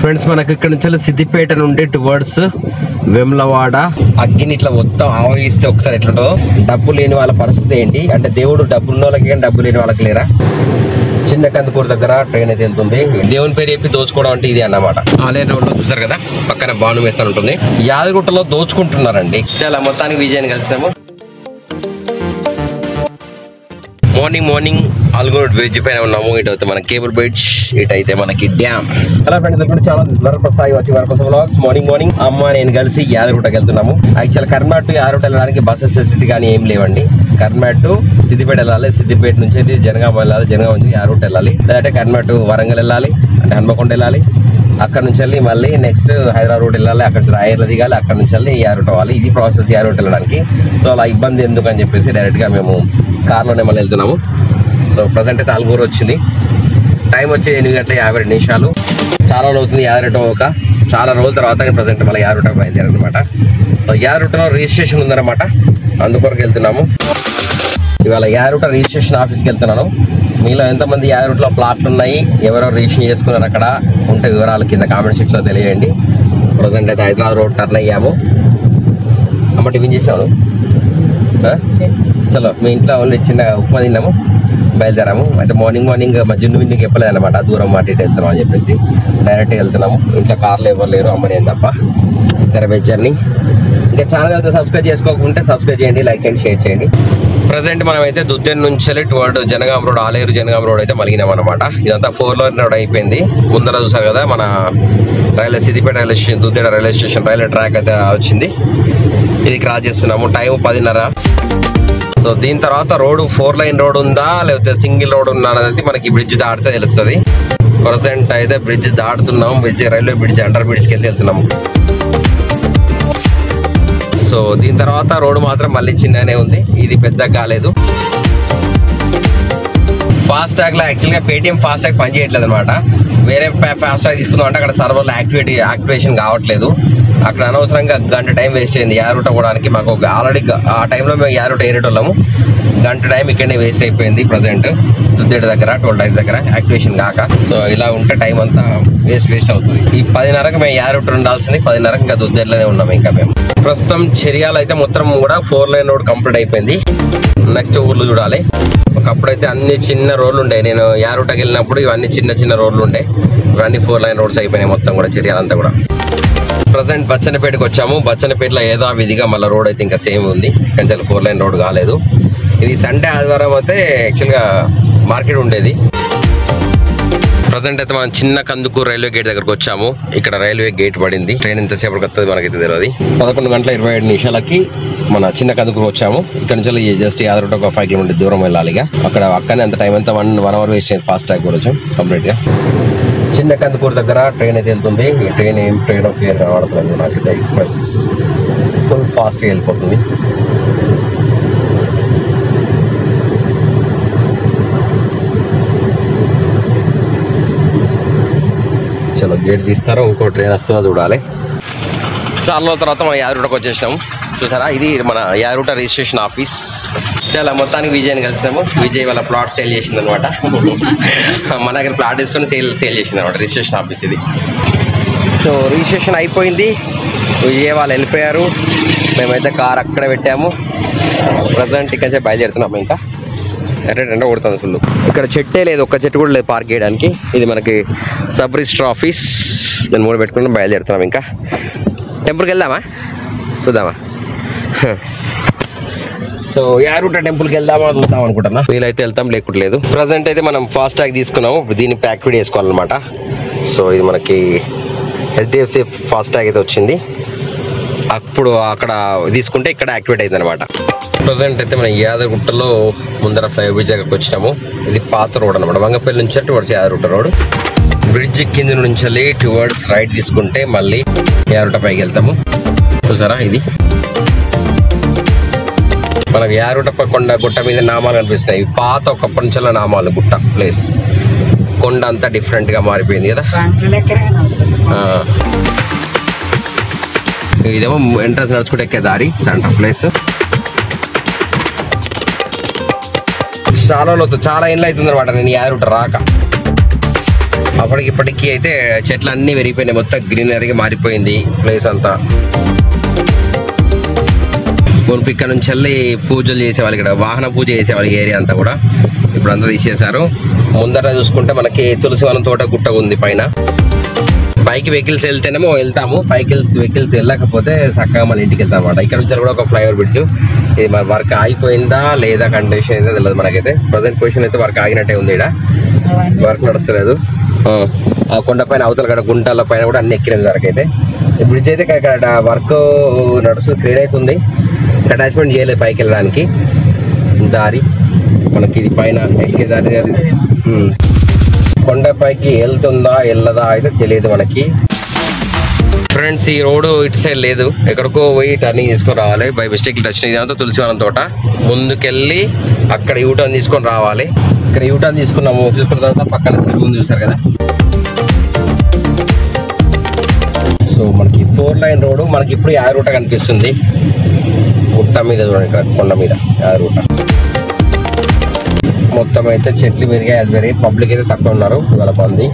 Friends మనకి ఇక్కడ నుంచి సిద్దిపేట నుండి టువర్డ్స్ వేములవాడ అగ్గిని ఇట్లా మొత్తం ఆవగిస్తే ఒకసారి ఎట్లుంటో, డబ్బు లేని వాళ్ళ పరిస్థితి ఏంటి అంటే దేవుడు డబ్బు ఉన్న వాళ్ళకి కానీ డబ్బు లేని వాళ్ళకి లేరా. చిన్న కందుకూరు దగ్గర ట్రైన్ అయితే వెళ్తుంది. దేవుని పేరు చెప్పి దోచుకోవడం అంటే ఇది అన్నమాట. ఆలయ రోడ్ లో చూసారు కదా, పక్కన బాను మేస్తాన్ ఉంటుంది. యాదగిరిగుట్టలో దోచుకుంటున్నారండి. చాలా మొత్తానికి విజయాన్ని కలిసినాము. మార్నింగ్ ఆల్గోడ్ బ్రిడ్జ్ పైన ఉన్నాము. ఇటు అయితే మన కేబుల్ బ్రిడ్జ్, ఇటు అయితే మనకి డ్యామ్. హలో ఫ్రెండ్స్, ఇప్పుడు చాలా వరప్రసాయి వచ్చి వరప్రసాద్ వ్లాగ్స్. మార్నింగ్ అమ్మ నేను కలిసి యాదగిరిగుట్టకి వెళ్తున్నాము. యాక్చువల్ కర్నాటక టు యాదగిరిగుట్ట వెళ్ళడానికి బస్సెస్ ఫెసిలిటీ కానీ ఏం లేవండి. కర్నాటక టు సిద్దిపేట వెళ్ళాలి, సిద్దిపేట నుంచి అయితే జనగామ వెళ్ళాలి, జనగామ నుంచి యాదగిరిగుట్ట వెళ్ళాలి, లేదంటే కర్నాటక టు వరంగల్ వెళ్ళాలి, అంటే హన్మకొండ వెళ్ళాలి. అక్కడ నుంచి వెళ్ళి మళ్ళీ నెక్స్ట్ హైదరాబాద్ రోడ్ వెళ్ళాలి, అక్కడ నుంచి రాయర్లో దిగాలి, అక్కడ నుంచి వెళ్ళి యాదగిరిగుట్ట అవ్వాలి. ఇది ప్రాసెస్ యాదగిరిగుట్ట వెళ్ళడానికి. సో అలా ఇబ్బంది ఎందుకు అని చెప్పేసి డైరెక్ట్గా మేము కార్లోనే మళ్ళీ వెళ్తున్నాము. సో ప్రజెంట్ అయితే ఆల్గూరు వచ్చింది. టైం వచ్చి 8:52. చాలా రోజులు అవుతుంది యాదగిరిగుట్ట చాలా రోజుల తర్వాత ప్రజెంట్ మళ్ళీ యాదగిరిగుట్ట బయలుదేరనమాట. సో యాదగిరిగుట్టలో రిజిస్ట్రేషన్ ఉందన్నమాట, అందుకొరకు వెళ్తున్నాము. ఇవాళ యాదగిరిగుట్ట రిజిస్ట్రేషన్ ఆఫీస్కి వెళ్తున్నాను. మీలో ఎంతమంది యాదగిరిగుట్టలో ప్లాట్లు ఉన్నాయి, ఎవరో రిజిస్ట్రేషన్ చేసుకున్నారు అక్కడ ఉంటే వివరాలు కింద కామెంట్ సెక్షన్లో తెలియజేయండి. ప్రజెంట్ అయితే హైదరాబాద్ రోడ్ టర్న్ అయ్యాము. అమ్మ టిఫిన్ చేసినాను. చలో మీ ఇంట్లో ఓన్లీ చిన్న ఉప్మా తిన్నాము, బయలుదేరాము. అయితే మార్నింగ్ మా జున్ను చెప్పలేదు అనమాట, దూరం మాట ఇటు వెళ్తున్నాం అని చెప్పేసి డైరెక్ట్గా వెళ్తున్నాము. ఇంట్లో కార్లు ఎవరు లేరు, అమ్మ నేను తప్ప. ఇద్దరు బెస్ట్ జర్నీ. ఇంకా ఛానల్ అయితే సబ్స్క్రైబ్ చేసుకోకుంటే సబ్స్క్రైబ్ చేయండి, లైక్ చేయండి, షేర్ చేయండి. ప్రజెంట్ మనం అయితే దుద్దెన్ నుంచి toward Jangaon road, Aler Jangaon road అయితే మలిగినాం అనమాట. ఇదంతా 4 లైన్ రోడ్ అయిపోయింది. ముందర చూసారు కదా మన Siddipet railway station, Duddeda railway station railway track అయితే వచ్చింది. ఇది క్రాస్ చేస్తున్నాము. టైం 10:30. సో దీని తర్వాత రోడ్ 4 లైన్ రోడ్ ఉందా లేకపోతే సింగిల్ రోడ్ ఉందా అనేది మనకి బ్రిడ్జ్ దాటితే తెలుస్తుంది. ప్రజెంట్ అయితే బ్రిడ్జ్ దాటుతున్నాము. రైల్వే బ్రిడ్జ్, అండర్ బ్రిడ్జ్కి వెళ్తున్నాము. సో దీని తర్వాత రోడ్ మాత్రం మళ్ళీ చిన్ననే ఉంది, ఇది పెద్దగా కాలేదు. ఫాస్ట్ ట్యాగ్ లో యాక్చువల్గా పేటిఎం ఫాస్ట్ ట్యాగ్ పనిచేయట్లేదు అనమాట. వేరే ఫాస్ట్ ట్యాగ్ తీసుకుందాం అంటే అక్కడ సర్వర్లో యాక్టివేషన్ కావట్లేదు. అక్కడ అనవసరంగా గంట టైం వేస్ట్ అయింది యాదగిరిగుట్ట పోవడానికి. మాకు ఆల్రెడీ ఆ టైంలో మేము యాదగిరిగుట్ట ఏరేటోళ్ళము, గంట టైం ఇక్కడనే వేస్ట్ అయిపోయింది. ప్రజెంట్ దుద్దేట దగ్గర టోల్ ట్యాక్స్ దగ్గర యాక్టివేషన్ కాక. సో ఇలా ఉంటే టైం అంతా వేస్ట్ అవుతుంది. ఈ 10:30కి మేము యాదగిరిగుట్ట ఉండాల్సింది, 10:30కి ఇంకా దుద్దేటలోనే ఉన్నాము. ఇంకా మేము ప్రస్తుతం చర్యాలు అయితే మొత్తం కూడా 4 లైన్ రోడ్ కంప్లీట్ అయిపోయింది. నెక్స్ట్ ఊర్లు చూడాలి. ఒకప్పుడైతే అన్ని చిన్న రోడ్లు ఉండే, నేను యాదగిరిగుట్టకి వెళ్ళినప్పుడు ఇవన్నీ చిన్న రోడ్లు ఉండే. ఇవన్నీ 4 లైన్ రోడ్స్ అయిపోయినాయి మొత్తం కూడా, చర్యాలంతా కూడా. ప్రజెంట్ బచ్చన్నపేటకి వచ్చాము. బచ్చన్నపేటలో ఏదో విధిగా మళ్ళీ రోడ్ అయితే ఇంకా సేమ్ ఉంది, కొంచెం 4 లైన్ రోడ్ కాలేదు. ఇది సండే ఆదివారం అయితే యాక్చువల్గా మార్కెట్ ఉండేది. ప్రజెంట్ అయితే మనం చిన్న కందుకూరు రైల్వే గేట్ దగ్గరకు వచ్చాము. ఇక్కడ రైల్వే గేట్ పడింది. ట్రైన్ ఎంతసేపటికి వస్తుంది మనకైతే తెలియదు. 11:27 మన చిన్న కందుకూరు వచ్చాము. ఇక్కడ నుంచి జస్ట్ యాదగిరిగుట్ట ఒక 5 కిలోమీటర్ దూరం వెళ్ళాలి. అక్కడనే అంత టైం అంతా 1 అవర్ వేస్ట్ అయింది. ఫాస్ట్ ట్యాగ్ కూడా వచ్చాం కంప్లీట్ గా. చిన్న కందుకూరు దగ్గర ట్రైన్ అయితే వెళ్తుంది. ఈ ట్రైన్ ఏం ట్రైన్ ఆఫ్ పేరు కనబడుతుంది నాకైతే, ఎక్స్ప్రెస్ ఫుల్ ఫాస్ట్గా వెళ్ళిపోతుంది. చలో గేట్ తీస్తారో ఇంకో ట్రైన్ వస్తుందో చూడాలి. చాలా రోజుల తర్వాత మనం యాదగిరిగుట్టకు వచ్చేసినాము. చూసారా, ఇది మన యాదగిరిగుట్ట రిజిస్ట్రేషన్ ఆఫీస్. చాలా మొత్తానికి విజయాన్ని కలిసినాము. విజయ్ వాళ్ళ ప్లాట్ సేల్ చేసింది అనమాట. మన దగ్గర ప్లాట్ తీసుకొని సేల్ చేసింది అనమాట. రిజిస్ట్రేషన్ ఆఫీస్ ఇది. సో రిజిస్ట్రేషన్ అయిపోయింది, విజయ్ వాళ్ళు వెళ్ళిపోయారు. మేమైతే కార్ అక్కడ పెట్టాము. ప్రజెంట్ ఇక్కడ బయలుదేరుతున్నాము. ఇంకా ఎండ కొడుతుంది ఫుల్. ఇక్కడ చెట్టే లేదు, ఒక్క చెట్టు కూడా లేదు పార్క్ చేయడానికి. ఇది మనకి సబ్ రిజిస్టర్ ఆఫీస్. దాన్ని మూడు పెట్టుకుని బయలుదేరుతున్నాం. ఇంకా టెంపుల్కి వెళ్దామా, చూద్దామా? సో యాదగిరిగుట్ట టెంపుల్కి వెళ్దామా చూద్దాం అనుకుంటున్నా. వీలైతే వెళ్తాం, లేకుంటే లేదు. ప్రజెంట్ అయితే మనం ఫాస్ట్ ట్యాగ్ తీసుకున్నాము. దీన్ని యాక్టివేట్ చేసుకోవాలన్నమాట. సో ఇది మనకి HDFC ఫాస్ట్ ట్యాగ్ అయితే వచ్చింది. అప్పుడు అక్కడ తీసుకుంటే ఇక్కడ యాక్టివేట్ అయింది అనమాట. ప్రజెంట్ అయితే మనం యాదగిరిగుట్టలో ముందర ఫ్లైఓవర్ దగ్గరకు వచ్చినాము. ఇది పాత రోడ్ అనమాట. వంగపల్లి నుంచి టువర్డ్స్ యాదగిరిగుట్ట రోడ్. బ్రిడ్జ్ కింద నుంచి టువర్డ్స్ రైట్ తీసుకుంటే మళ్ళీ యాదగిరిగుట్ట పైకి వెళ్తాము. చూసారా, ఇది మనకు యాదగిరిగుట్ట గుట్ట మీద నామాలు కనిపిస్తున్నాయి. పాత ఒకప్పటి నుంచి నామాలు గుట్ట ప్లేస్. కొండ అంతా డిఫరెంట్ గా మారిపోయింది కదా. ఇదేమో ఎంట్రన్స్ నడుచుకుంటే ఎక్కే దారి, సెంటర్ ప్లేస్. చాలా ఏళ్ళు అవుతుంది అనమాట నేను యాదగిరిగుట్ట రాక. అప్పటికిప్పటికీ అయితే చెట్లు అన్నీ పెరిగిపోయినాయి, మొత్తం గ్రీనరీగా మారిపోయింది ప్లేస్ అంతా. మునుపు ఇక్కడ నుంచి వెళ్ళి పూజలు చేసేవాళ్ళు, ఇక్కడ వాహన పూజ చేసేవాళ్ళు ఏరియా అంతా కూడా, ఇప్పుడు అంతా తీసేశారు. ముందర చూసుకుంటే మనకి తులసివనం తోట గుట్ట ఉంది పైన. పైకి వెహికల్స్ వెళ్తేనేమో వెళ్తాము, వెహికల్స్ వెళ్ళకపోతే చక్కగా మన ఇంటికి వెళ్తాం అనమాట. ఇక్కడ నుంచి కూడా ఒక ఫ్లైఓవర్ బ్రిడ్జ్, ఇది మన వర్క్ ఆగిపోయిందా లేదా కండిషన్ అయిందా తెలియదు మనకైతే. ప్రజెంట్ పొజిషన్ అయితే వర్క్ ఆగినట్టే ఉంది, ఇక్కడ వర్క్ నడుస్తలేదు. ఆ కొండపైన అవతల గడ గుంటల పైన కూడా అన్ని ఎక్కినది వరకు అయితే. ఈ బ్రిడ్జ్ అయితే ఇక్కడ వర్క్ నడుస్తుంది, క్లీన్ అవుతుంది. అటాచ్మెంట్ చేయలేదు పైకి వెళ్ళడానికి దారి, మనకి ఇది పైన ఎక్కే దారి. కొండపైకి వెళ్తుందా వెళ్ళదా అయితే తెలియదు మనకి. ఫ్రెండ్స్ ఈ రోడ్డు ఇటు సైడ్ లేదు, ఎక్కడికో పోయి టర్నింగ్ తీసుకొని రావాలి. బై మిస్టేక్ టచ్ ఇదంతా తులసివనం తోట. ముందుకెళ్ళి అక్కడ యూటర్న్ తీసుకొని రావాలి. ఇక్కడ యూటర్న్ తీసుకున్నాము, తీసుకున్న తర్వాత పక్కన చెరువు ఉంది చూసారు కదా. సో మనకి 4 లైన్ రోడ్డు, మనకి ఇప్పుడు యాదగిరిగుట్ట కనిపిస్తుంది. గుట్ట మీద చూడండి, ఇక్కడ కొండ మీద యాదగిరిగుట్ట. మొత్తం అయితే చెట్లు పెరిగాయి, అది పెరిగి పబ్లిక్ అయితే తక్కువ ఉన్నారు ఇవాళ మంది.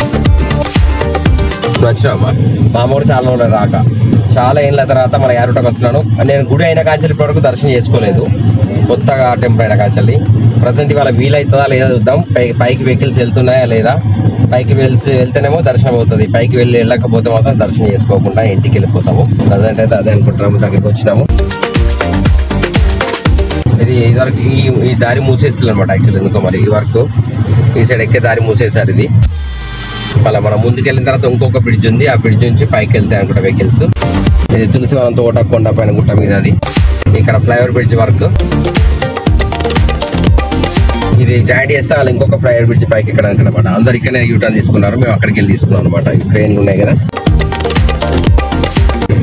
వచ్చినామా మా అమ్మ కూడా చాలా ఉన్నారు రాక, చాలా ఏళ్ళ తర్వాత మన యాదగిరిగుట్టకు వస్తున్నాను. నేను గుడి అయిన కాంచెల్లి ఇప్పటివరకు దర్శనం చేసుకోలేదు, కొత్తగా టెంపుల్ అయిన కాంచెల్లి. ప్రజెంట్ ఇవాళ వీలవుతుందా లేదా చూద్దాం. పైకి వెహికల్స్ వెళ్తున్నాయా లేదా, పైకి వెళ్తేనేమో దర్శనం అవుతుంది, పైకి వెళ్ళకపోతే మాత్రం దర్శనం చేసుకోకుండా ఇంటికి వెళ్ళిపోతాము. ప్రజెంట్ అయితే అదే అనుకుంటున్నాము, దగ్గరికి వచ్చినాము. ఇది ఇదివరకు ఈ దారి మూసేస్తుంది అనమాట యాక్చువల్లీ, ఎందుకో మరి ఈ వర్క్ ఈ సైడ్ ఎక్కే దారి మూసేసారు. ఇది అలా మనం ముందుకెళ్ళిన తర్వాత ఇంకొక బ్రిడ్జ్ ఉంది, ఆ బ్రిడ్జ్ నుంచి పైకి వెళ్తాయి అనుకుంటా వెహికల్స్. ఇది తులసివనం తోట కొండ పైన గుట్ట మీద అది. ఇక్కడ ఫ్లైఓవర్ బ్రిడ్జ్ వర్క్, ఇది జాయింట్ చేస్తే వాళ్ళు ఇంకొక ఫ్లైఓవర్ బ్రిడ్జ్ పైకి ఎక్కడానికి అనమాట. అందరు ఇక్కడనే యూటర్న్ తీసుకున్నారు, మేము అక్కడికి వెళ్ళి తీసుకున్నాం అనమాట. ట్రైన్లు ఉన్నాయి కదా,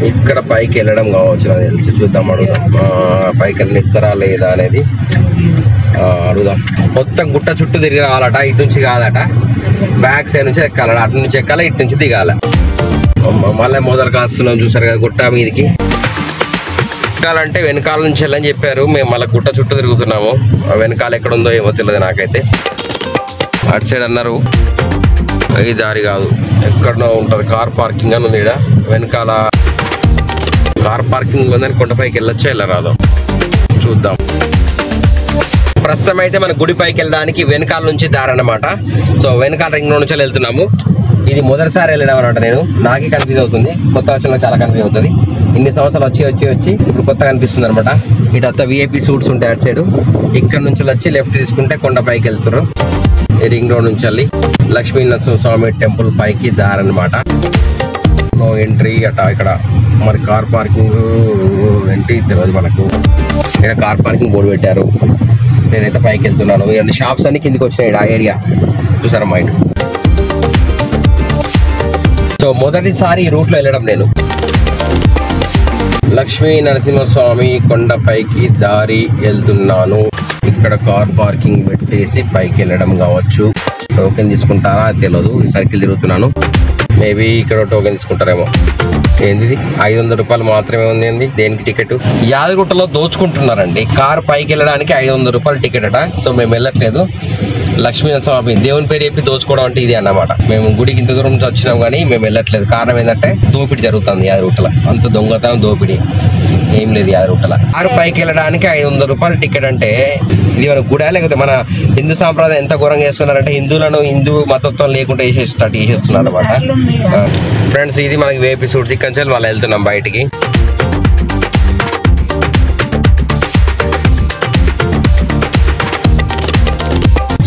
ఇక్కడ పైకి వెళ్ళడం కావచ్చు నాకు తెలిసి. చూద్దాం, అడుగుదాం పైకి వెళ్ళిస్తారా లేదా అనేది అడుగుదాం. మొత్తం గుట్ట చుట్టూ తిరిగి రావాలట, ఇటు నుంచి కాదట, బ్యాక్ సైడ్ నుంచి ఎక్కాలట. అటు నుంచి ఎక్కాలి, ఇటు నుంచి దిగాల. మళ్ళీ మొదలు కాస్తున్నాం చూసారు కదా గుట్ట మీదకి. ఎక్కాలంటే వెనకాల నుంచి వెళ్ళని చెప్పారు, మేము మళ్ళీ గుట్ట చుట్టూ తిరుగుతున్నాము. వెనకాల ఎక్కడ ఉందో ఏమో తెలియదు నాకైతే. అటు సైడ్ అన్నారు, ఈ దారి కాదు, ఎక్కడో ఉంటుంది కార్ పార్కింగ్ అని ఉంది. ఇక్కడ వెనకాల కార్ పార్కింగ్ ఉందని కొండపైకి వెళ్ళొచ్చా వెళ్ళరాదు చూద్దాం. ప్రస్తుతం అయితే మన గుడి పైకి వెళ్ళడానికి వెనకాల నుంచి దారి అన్నమాట. సో వెనకాల రింగ్ రోడ్ నుంచి వెళ్తున్నాము. ఇది మొదటిసారి వెళ్ళడం అనమాట. నేను నాకే కన్ఫ్యూజ్ అవుతుంది, కొత్త వచ్చిన చాలా కన్ఫ్యూజ్ అవుతుంది. ఇన్ని సంవత్సరాలు వచ్చి ఇప్పుడు కొత్తగా కనిపిస్తుంది అనమాట. ఇటు అంతా విఐపి సూట్స్ ఉంటాయి అటు సైడ్. ఇక్కడ నుంచి వచ్చి లెఫ్ట్ తీసుకుంటే కొండ పైకి వెళ్తున్నారు. ఈ రింగ్ రోడ్ నుంచి వెళ్ళి లక్ష్మీనరసింహస్వామి టెంపుల్ పైకి దారి అనమాట. నో ఎంట్రీ అట. ఇక్కడ మరి కార్ పార్కింగ్ ఎంట్రీ తెలియదు మనకు. ఇక్కడ కార్ పార్కింగ్ బోర్డు పెట్టారు. నేనైతే పైకి వెళ్తున్నాను. ఇవన్నీ షాప్స్ అన్ని కిందికి వచ్చినాయి ఆ ఏరియా చూసారా మా ఇటు. సో మొదటిసారి ఈ రూట్లో వెళ్ళడం నేను. లక్ష్మీ నరసింహస్వామి కొండపైకి దారి వెళ్తున్నాను. ఇక్కడ కార్ పార్కింగ్ పెట్టేసి పైకి వెళ్ళడం కావచ్చు. టోకెన్ తీసుకుంటారా తెలియదు, ఈ సర్కిల్ తిరుగుతున్నాను. మేబీ ఇక్కడ టోకెన్ తీసుకుంటారేమో. ఏంది 500 రూపాయలు మాత్రమే ఉంది. ఏంది దేనికి టికెట్? యాదగిరిగుట్టలో దోచుకుంటున్నారండి. కార్ పైకి వెళ్ళడానికి 500 రూపాయలు టికెట్ అట. సో మేము వెళ్ళట్లేదు. లక్ష్మీనరసింహస్వామి దేవుని పేరు చెప్పి దోచుకోవడం అంటే ఇది అన్నమాట. మేము గుడికి ఇంత దూరం నుంచి వచ్చినాం కానీ మేము వెళ్ళట్లేదు. కారణం ఏంటంటే దోపిడీ జరుగుతుంది యాదగిరిగుట్టలో. అంత దొంగతనం దోపిడీ ఏం లేదు యాదగిరిగుట్టలో. కారు పైకి వెళ్ళడానికి 500 రూపాయలు టికెట్ అంటే ఇది మన గుడా లేకపోతే మన హిందూ సాంప్రదాయం ఎంత ఘోరంగా చేస్తున్నారంటే హిందువులను హిందూ మతత్వం లేకుండా చేసేస్తున్నారు అనమాట. ఫ్రెండ్స్ ఇది మనకి వేపీ సూట్స్. ఇక్కడ నుంచి మళ్ళీ వెళ్తున్నాం బయటికి.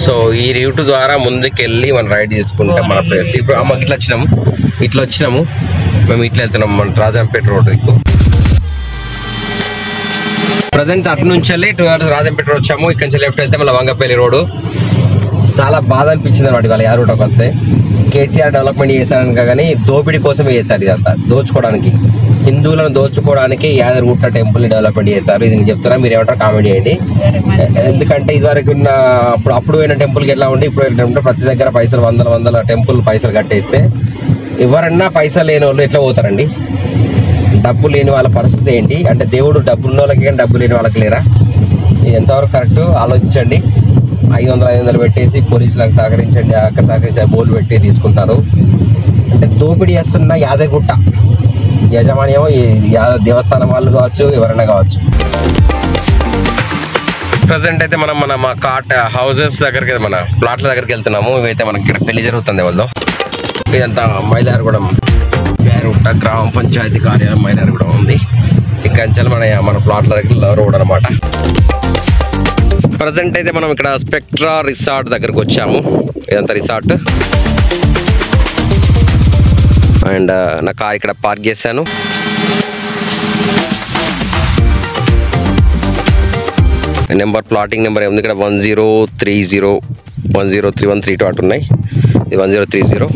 సో ఈ రూట్ ద్వారా ముందుకెళ్ళి మనం రైడ్ తీసుకుంటాం మన ప్లేస్. ఇప్పుడు అమ్మ ఇట్లా వచ్చినాము మేము ఇట్లా వెళ్తున్నాం మన రాజంపేట రోడ్ దిక్కు. ప్రజెంట్ అటు నుంచి వెళ్ళి రాజంపేట రోడ్ వచ్చాము. ఇక్కడ నుంచి లెఫ్ట్ వెళ్తే మళ్ళీ వంగపల్లి రోడ్డు. చాలా బాధ అనిపించింది అన్నమాట ఇవాళ యాదగిరిగుట్టకు వస్తే. కేసీఆర్ డెవలప్మెంట్ చేశాను కానీ దోపిడీ కోసమే చేశారు ఇదంతా. దోచుకోవడానికి, హిందువులను దోచుకోవడానికి యాదగిరిగుట్ట టెంపుల్ని డెవలప్మెంట్ చేశారు. ఇది నేను చెప్తున్నా, మీరు ఏమంటారో కామెంట్ చేయండి. ఎందుకంటే ఇదివరకు ఉన్న అప్పుడు పోయిన టెంపుల్కి ఎలా ఉండి ఇప్పుడు వెళ్ళినప్పుడు ప్రతి దగ్గర పైసలు వందల టెంపుల్ పైసలు కట్టేస్తే ఎవరన్నా పైసలు లేని వాళ్ళు ఎట్లా పోతారండి? డబ్బు లేని వాళ్ళ పరిస్థితి ఏంటి? అంటే దేవుడు డబ్బు ఉన్న వాళ్ళకి కానీ డబ్బు లేని వాళ్ళకి లేరా? ఇది ఎంతవరకు కరెక్ట్ ఆలోచించండి. 500 పెట్టేసి పోలీసులకు సహకరించండి, అక్కడ సహకరించే బోర్డు పెట్టి తీసుకుంటారు. అంటే దోపిడీ చేస్తున్న యాదగిరిగుట్ట యజమాన్యం దేవస్థానం వాళ్ళు కావచ్చు, ఎవరైనా కావచ్చు. ప్రజెంట్ అయితే మనం మా కాట్ హౌసెస్ దగ్గరికి, మన ప్లాట్ల దగ్గరికి వెళ్తున్నాము. ఇవైతే మనకి ఇక్కడ పెళ్లి జరుగుతుంది వాళ్ళు. ఇదంతా మైలారగూడెం పేరుట్ట గ్రామ పంచాయతీ కార్యాలయం మైలారగూడెం ఉంది. ఇక్కడ నుంచి మన ప్లాట్ల దగ్గర రోడ్ అనమాట. ప్రజెంట్ అయితే మనం ఇక్కడ స్పెక్ట్రా రిసార్ట్ దగ్గరకు వచ్చాము. ఇదంతా రిసార్ట్. అండ్ నా కార్ ఇక్కడ పార్క్ చేశాను. నెంబర్ ప్లాటింగ్ నెంబర్ ఏముంది ఇక్కడ 1030 103132 అటు ఉన్నాయి. ఇది 1030,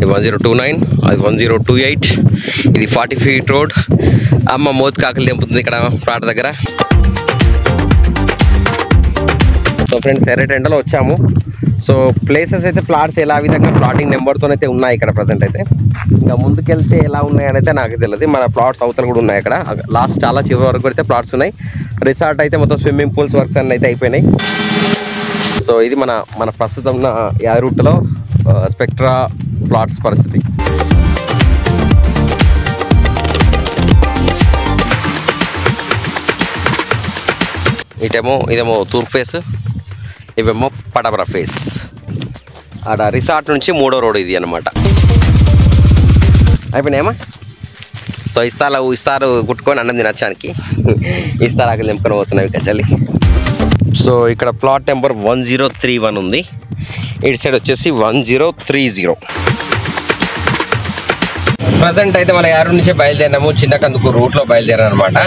ఇది 1029, అది 1028, ఇది 40 feet రోడ్. అమ్మ మోత్ కాకలు తెంపుతుంది ఇక్కడ ప్లాట్ దగ్గర. సో ఫ్రెండ్స్ ఎర్రటెండలో వచ్చాము. సో ప్లేసెస్ అయితే ప్లాట్స్ ఎలా విధంగా ప్లాటింగ్ నెంబర్తో అయితే ఉన్నాయి ఇక్కడ ప్రజెంట్ అయితే. ఇంకా ముందుకెళ్తే ఎలా ఉన్నాయని అయితే నాకు తెలియదు. మన ప్లాట్స్ అవతలు కూడా ఉన్నాయి అక్కడ. లాస్ట్ చాలా చివరి వరకు అయితే ప్లాట్స్ ఉన్నాయి. రిసార్ట్ అయితే మొత్తం స్విమ్మింగ్ పూల్స్ వర్క్స్ అన్నీ అయితే అయిపోయినాయి. సో ఇది మన ప్రస్తుతం ఉన్న యాదగిరిగుట్టలో స్పెక్ట్రా ప్లాట్స్ పరిస్థితి. ఇదేమో తూర్పు ఫేస్, ఇవేమో పడమర ఫేస్. ఆడ రిసార్ట్ నుంచి 3వ రోడ్ ఇది అనమాట. అయిపోయినాయమ్మా. సో ఇస్తారు కుట్టుకొని అన్నం తినచ్చానికి ఇస్తారు ఆకలి తెంపుకొని పోతున్నాయి కచలి. సో ఇక్కడ ప్లాట్ నెంబర్ 1031 ఉంది. ఇటు సైడ్ వచ్చేసి 1030. ప్రజెంట్ అయితే మన యారు నుంచే బయలుదేరినాము. చిన్న కందుకు రూట్లో బయలుదేరాను అనమాట.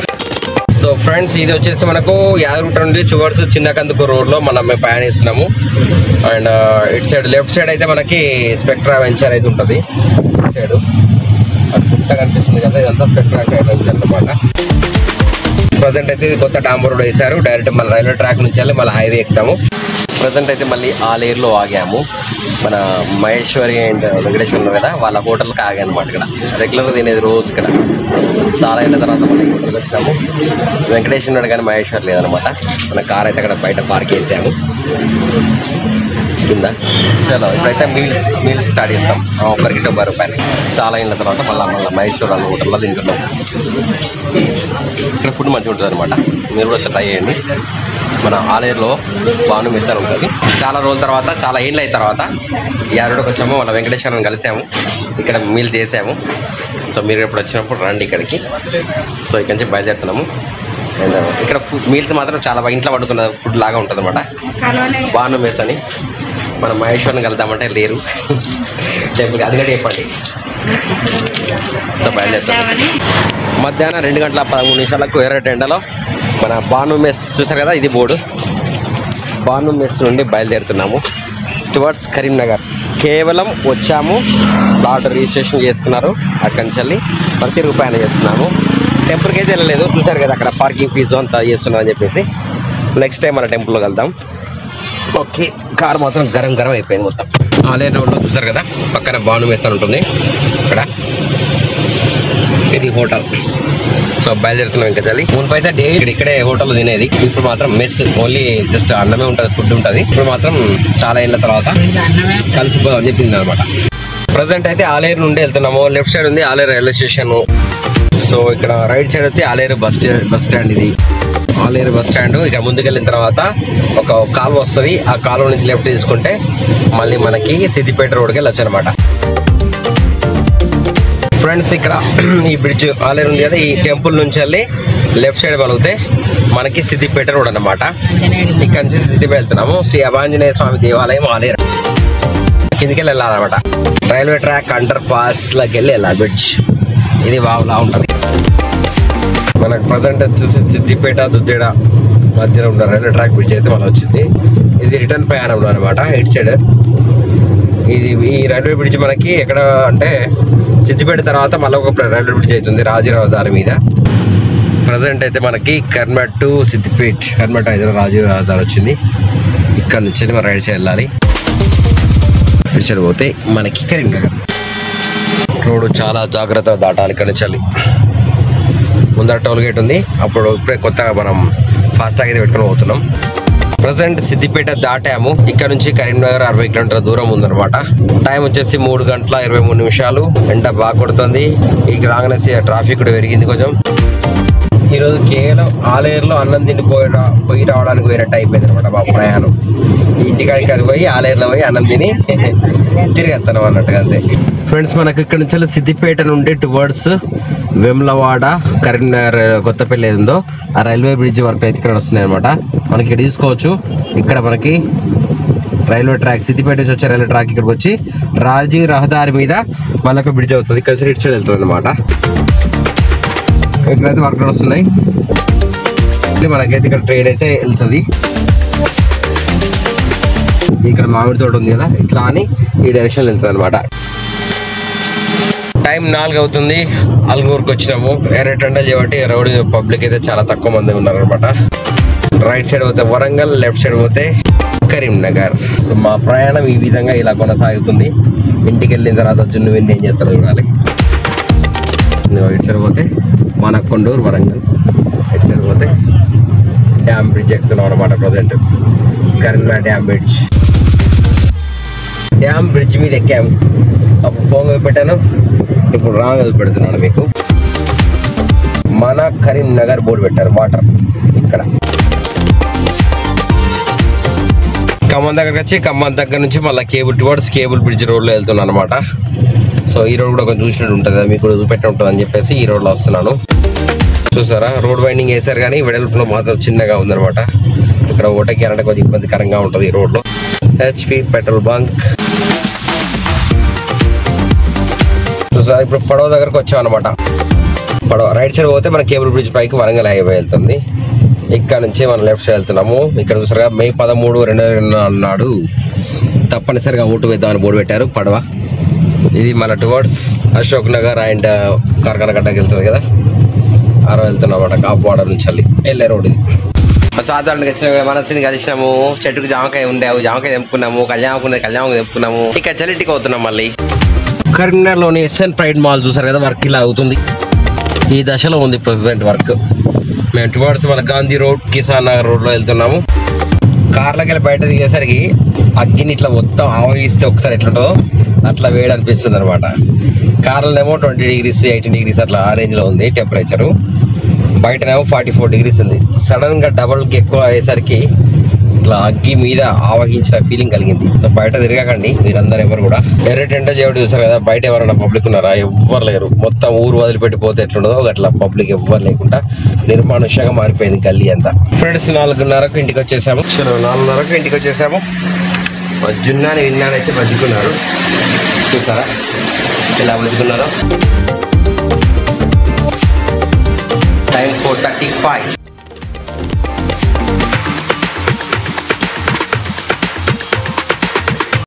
సో ఫ్రెండ్స్ ఇది వచ్చేసి మనకు యాదగిరిగుట్ట నుండి టువర్డ్స్ చిన్న కందుకు రోడ్లో మేము ప్రయాణిస్తున్నాము. అండ్ ఇటు సైడ్ లెఫ్ట్ సైడ్ అయితే మనకి స్పెక్ట్రా వెంచర్ అయితే ఉంటుంది. ఇటు సైడ్ అట్లా కనిపిస్తుంది కదా, ఇదంతా స్పెక్ట్రా వెంచర్ అనమాట. ప్రజెంట్ అయితే ఇది కొత్త డాంబర్ రోడ్ వేశారు. డైరెక్ట్ మన రైల్వే ట్రాక్ నుంచి వెళ్ళి మళ్ళీ హైవే ఎక్కుతాము. ప్రజెంట్ అయితే మళ్ళీ ఆలేరులో ఆగాము. మన మహేశ్వరి అండ్ వెంకటేశ్వర్ ఉన్నారు కదా, వాళ్ళ హోటల్కి ఆగా అనమాట. ఇక్కడ రెగ్యులర్గా తినేది రోజు ఇక్కడ. చాలా అయిన తర్వాత మళ్ళీ ఇక్కడికి వచ్చాము. వెంకటేశ్వర్ ఉన్నాడు కానీ మహేశ్వర్ లేదనమాట. మన కార్ అయితే అక్కడ బయట పార్క్ చేసాము కింద. చలో ఇప్పుడైతే మీల్స్ స్టార్ట్ చేస్తాం. ఒకరికి 90 రూపాయలు. చాలా అయిన తర్వాత మళ్ళీ మహేశ్వర్ వాళ్ళ హోటల్లో తింటున్నాం. ఇక్కడ ఫుడ్ మంచిగా ఉంటుంది అనమాట. మీరు కూడా ట్రై చేయండి. మన ఆలేరులో బాను మెస్ అని ఉంటుంది. చాలా రోజుల తర్వాత, చాలా ఏళ్ళు అయిన తర్వాత యాదగిరిగుట్టకు వచ్చాము. మన వెంకటేశ్వరం కలిసాము, ఇక్కడ మీల్ చేసాము. సో మీరు ఎప్పుడు వచ్చినప్పుడు రండి ఇక్కడికి. సో ఇక్కడి నుంచి బయలుదేరుతున్నాము. ఇక్కడ మీల్స్ మాత్రం చాలా బాగా ఇంట్లో వండుకున్న ఫుడ్ లాగా ఉంటుంది అనమాట. బాను మెస్ అని. మన మహేశ్వరిని కలుద్దామంటే లేరు టెంపుల్, అది కూడా చెప్పండి. సో బయలుదేరుతాం. మధ్యాహ్నం 2:13 ఎర్రటెండలో మన బాను మెస్ చూసారు కదా, ఇది బోర్డు. బాను మెస్ నుండి బయలుదేరుతున్నాము టువర్డ్స్ కరీంనగర్. కేవలం వచ్చాము, ప్లాట్ రిజిస్ట్రేషన్ చేసుకున్నారు. అక్కడి నుంచి వెళ్ళి ప్రతి రూపాయలు చేస్తున్నాము. టెంపుల్కి అయితే వెళ్ళలేదు, చూసారు కదా అక్కడ పార్కింగ్ ఫీజు అంతా చేస్తున్నాం అని చెప్పేసి. నెక్స్ట్ టైం మన టెంపుల్లోకి వెళ్దాం. ఓకే, కార్ మాత్రం గరం అయిపోయింది మొత్తం. ఆలయ రోడ్లో చూసారు కదా, పక్కన బాను మెస్ అని ఉంటుంది ఇక్కడ. ఇది హోటల్. సో బయలుదేరుతున్నాం ఇంకా చలి. మునుపైతే డే ఇక్కడే హోటల్లో తినేది. ఇప్పుడు మాత్రం మెస్, ఓన్లీ జస్ట్ అన్నమే ఉంటుంది, ఫుడ్ ఉంటుంది. ఇప్పుడు మాత్రం చాలా ఏళ్ళ తర్వాత కలిసిపోదాం అని చెప్పింది అనమాట. ప్రజెంట్ అయితే ఆలేరు నుండి వెళ్తున్నాము. లెఫ్ట్ సైడ్ ఉంది ఆలేరు రైల్వే స్టేషన్. సో ఇక్కడ రైట్ సైడ్ అయితే ఆలేరు బస్ స్టాండ్. ఇది ఆలేరు బస్ స్టాండ్. ఇక ముందుకెళ్ళిన తర్వాత ఒక కాలువ వస్తుంది. ఆ కాలువ నుంచి లెఫ్ట్ తీసుకుంటే మళ్ళీ మనకి సిద్దిపేట రోడ్కి వెళ్ళొచ్చు అనమాట. ఫ్రెండ్స్ ఇక్కడ ఈ బ్రిడ్జ్ ఆలేరు ఉంది కదా, ఈ టెంపుల్ నుంచి వెళ్ళి లెఫ్ట్ సైడ్ పలిగితే మనకి సిద్దిపేట రోడ్ అనమాట. ఇక్కడ నుంచి సిద్దిపేట వెళ్తున్నాము. శ్రీ అభాంజనేయ స్వామి దేవాలయం ఆలేరు. కిందికి వెళ్ళాలన్నమాట. రైల్వే ట్రాక్ అండర్ పాస్ లోకి వెళ్ళి వెళ్ళాలి. బ్రిడ్జ్ ఇది వావ్లా ఉంటుంది. మనకు ప్రజెంట్ వచ్చేసి సిద్దిపేట దుద్దేడ మధ్యలో ఉన్న రైల్వే ట్రాక్ బ్రిడ్జ్ అయితే మనం వచ్చింది. ఇది రిటర్న్ ప్రయాణంలో అనమాట. ఇటు సైడ్ ఈ రైల్వే బ్రిడ్జ్ మనకి ఎక్కడ అంటే సిద్దిపేట తర్వాత మళ్ళీ ఒక రైల్వే బ్రిడ్జ్ అవుతుంది రాజీరావు దారి మీద. ప్రజెంట్ అయితే మనకి కర్మట్ టు సిద్దిపేట, కర్మట్ అయితే రాజీరావు దారి వచ్చింది. ఇక్కడ నుంచి మనం రైట్ సైడ్ వెళ్ళాలి. ఇటు సైడ్ పోతే మనకి కరీంనగర్ రోడ్డు చాలా జాగ్రత్తగా దాటాలి. ఇక్కడ నుంచి ముందర టోల్ గేట్ ఉంది. ఇప్పుడే కొత్తగా మనం ఫాస్టాగ్ అయితే పెట్టుకుని పోతున్నాం. ప్రజెంట్ సిద్దిపేట దాటాము. ఇక్కడ నుంచి కరీంనగర్ 60 కిలోమీటర్ల దూరం ఉందన్నమాట. టైం వచ్చేసి 3 గంటల 23 నిమిషాలు. ఎండ బాగా కొడుతుంది. ఈ రాగానే ట్రాఫిక్ కూడా పెరిగింది కొంచెం. ఈరోజు కేవలం ఆలేరులో అన్నం తిని పోయి రావడానికి పోయినట్టు అయిపోయింది అనమాట మా ప్రయాణం. ఇంటికాడికి పోయి ఆలేరులో పోయి అన్నం తిని తిరిగేస్తాను అన్నట్టుగా అంతే. ఫ్రెండ్స్, మనకి ఇక్కడ నుంచి సిద్దిపేట నుండి టువర్డ్స్ వేములవాడ, కరీంనగర్, కొత్తపల్లి ఏదో ఆ రైల్వే బ్రిడ్జ్ వరకు అయితే ఇక్కడ వస్తున్నాయి అనమాట. మనకి ఇక్కడ తీసుకోవచ్చు. ఇక్కడ మనకి రైల్వే ట్రాక్, సిద్దిపేట నుంచి వచ్చే రైల్వే ట్రాక్ ఇక్కడికి వచ్చి రాజీవ్ రహదారి మీద మళ్ళీ బ్రిడ్జ్ అవుతుంది. ఇక్కడ నుంచి ఇటు సైడ్ వెళ్తుంది అనమాట. ఇక్కడైతే వర్క్ వస్తున్నాయి. మనకైతే ఇక్కడ ట్రైన్ అయితే వెళ్తుంది. ఇక్కడ మామిడి తోట ఉంది కదా, ఇట్లా అని ఈ డైరెక్షన్ వెళ్తుంది అనమాట. టైం 4 అవుతుంది. అల్గూరుకి వచ్చినాము. ఎర్రటెండల్ చేయబట్టి రోడ్ పబ్లిక్ అయితే చాలా తక్కువ మంది ఉన్నారనమాట. రైట్ సైడ్ పోతే వరంగల్, లెఫ్ట్ సైడ్ పోతే కరీంనగర్. సో మా ప్రయాణం ఈ విధంగా ఇలా కొనసాగుతుంది. ఇంటికి వెళ్ళిన తర్వాత జున్ను విన్ని ఏం చేస్తారో చూడాలి. ఇటు సైడ్ పోతే మనకొండూరు, వరంగల్. ఇటు సైడ్ పోతే డ్యామ్ బ్రిడ్జ్ ఎక్కుతున్నాం అనమాట. ప్రజెంట్ కరీంనగర్ డ్యామ్ బ్రిడ్జ్ మీద ఎక్కాము. అప్పుడు పోంగ పెట్టాను, ఇప్పుడు రాంగ్ పెడుతున్నాను. మీకు మన కరీంనగర్ బోర్డు పెట్టారు. వాటర్ ఇక్కడ ఖమ్మం దగ్గరకు వచ్చి ఖమ్మం దగ్గర నుంచి మళ్ళీ టువర్డ్స్ కేబుల్ బ్రిడ్జ్ రోడ్లో వెళ్తున్నాను అనమాట. సో ఈ రోడ్ కూడా కొంచెం చూసినట్టు ఉంటుంది, మీకు కూడా చూపెట్టి ఉంటుంది అని చెప్పేసి ఈ రోడ్లో వస్తున్నాను. చూసారా, రోడ్ వైండింగ్ వేసారు కానీ వెడల్పులో మాత్రం చిన్నగా ఉందనమాట. ఇక్కడ ఓటకి అంటే కొంచెం ఇబ్బందికరంగా ఉంటుంది ఈ రోడ్లో. HP petrol bunk. చూసారా, ఇప్పుడు పడవ దగ్గరకు వచ్చాం అనమాట. పడవ రైట్ సైడ్ పోతే మన కేబుల్ బ్రిడ్జ్ పైకి వరంగల్ హైవే వెళ్తుంది. ఇక్కడ నుంచి మనం లెఫ్ట్ సైడ్ వెళ్తున్నాము. ఇక్కడ చూసారా, మే 13, 2024 నాడు తప్పనిసరిగా ఓటు వేద్దామని బోర్డు పెట్టారు. పడవ ఇది మన టువర్డ్స్ అశోక్ నగర్ అండ్ కార్ఖానగడ్డకి వెళ్తుంది కదా, ఆ రోజు వెళ్తున్నాం అన్నమాట. కాపువాడ నుంచి వెళ్ళే రోడ్ ఇది. సాధారణంగా వచ్చిన మనసుని కలిసినాము. చెట్టుకు జామకాయ ఉండేవు, జామకాయ తెంపుకున్నాము. కళ్యాణం తెంపుకున్నాము. ఇక చలింటికి అవుతున్నాం. మళ్ళీ కరీంనగర్లోని ఎస్ఎన్ ప్రైడ్ మాల్ చూసారు కదా, వర్క్ ఇలా అవుతుంది. ఈ దశలో ఉంది ప్రెసిడెంట్ వర్క్. మేము టువర్డ్స్ మన గాంధీ రోడ్, కిసాన్ నగర్ రోడ్లో వెళ్తున్నాము. కార్లకి వెళ్ళి బయట దిగేసరికి అగ్గిని ఇట్లా మొత్తం ఆవగిస్తే ఒకసారి ఎట్లుంటుందో అట్లా వేడి అనిపిస్తుంది అనమాట. కార్లనేమో 20 degrees 18 degrees అట్లా ఆ రేంజ్లో ఉంది టెంపరేచరు. బయటనేమో 44 degrees ఉంది. సడన్గా డబల్కి ఎక్కువ అయ్యేసరికి ఇట్లా అగ్గి మీద ఆవహించిన ఫీలింగ్ కలిగింది. సో బయట తిరగకండి మీరందరూ ఎవరు కూడా. ఎర్రటెండ చేయడం చూసారు కదా, బయట ఎవరైనా పబ్లిక్ ఉన్నారా? ఎవ్వరు లేరు. మొత్తం ఊరు వదిలిపెట్టిపోతే ఎట్లుండదో అట్లా పబ్లిక్ ఎవ్వరు లేకుండా నిర్మానుష్యంగా మారిపోయింది గల్లీ అంతా. ఫ్రెండ్స్, 4:30కు ఇంటికి వచ్చేసాము. 4:30కు ఇంటికి వచ్చేసాము. జున్నాని విన్నాని అయితే బతుకున్నారు. చూసారా ఇలా బతుకున్నారో. టైం 4:35.